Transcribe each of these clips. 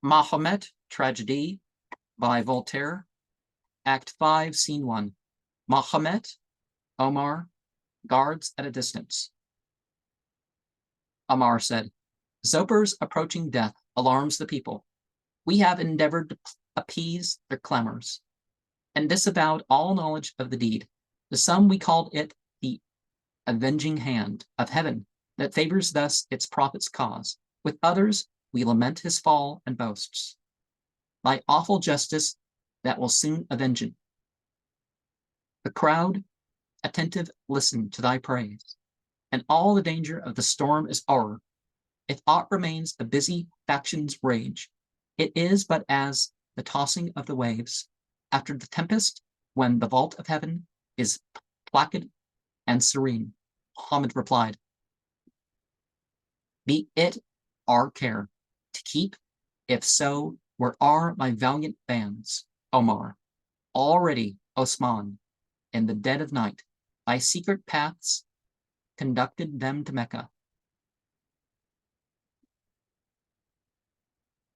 Mahomet, Tragedie by Voltaire, Act 5, Scene 1. Mahomet, Omar, guards at a distance. Omar said, Zoper's approaching death alarms the people. We have endeavored to appease their clamors and disavowed all knowledge of the deed. To some we called it the avenging hand of heaven that favors thus its prophet's cause. With others we lament his fall and boasts. Thy awful justice that will soon avenge it. The crowd, attentive, listen to thy praise, and all the danger of the storm is o'er. If aught remains, the busy factions rage. It is but as the tossing of the waves after the tempest, when the vault of heaven is placid and serene. Mahomet replied, Be it our care to keep, if so, where are my valiant bands, Omar, already, Osman, in the dead of night, by secret paths conducted them to Mecca.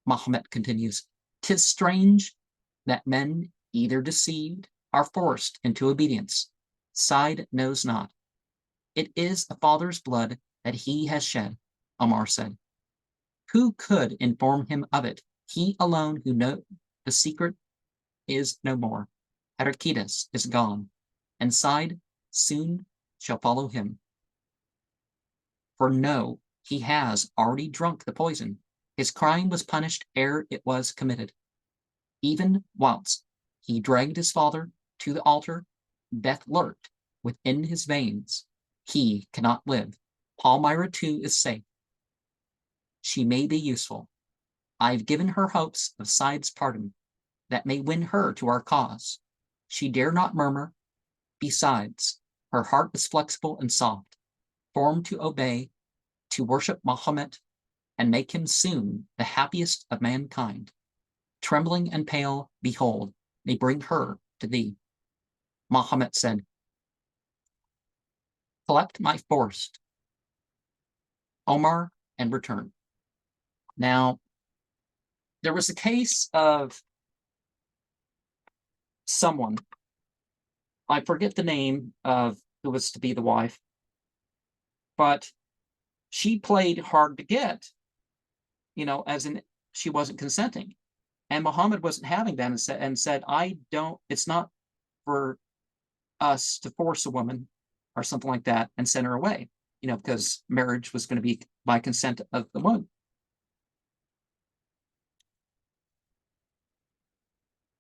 Mahomet continues, 'Tis strange that men, either deceived or forced into obedience, side knows not. It is a father's blood that he has shed, Omar said. Who could inform him of it? He alone who knows the secret is no more. Heraclitus is gone, and side soon shall follow him. For know, he has already drunk the poison. His crime was punished ere it was committed. Even whilst he dragged his father to the altar, death lurked within his veins. He cannot live. Palmyra too is safe. She may be useful. I've given her hopes of Side's pardon, that may win her to our cause. She dare not murmur. Besides, her heart is flexible and soft, formed to obey, to worship Mahomet, and make him soon the happiest of mankind. Trembling and pale, behold, they bring her to thee. Mahomet said, Collect my force, Omar, and return. Now, there was a case of someone, I forget the name of who was to be the wife, but she played hard to get, as in she wasn't consenting. And Mahomet wasn't having that and said, it's not for us to force a woman or something like that and send her away, because marriage was going to be by consent of the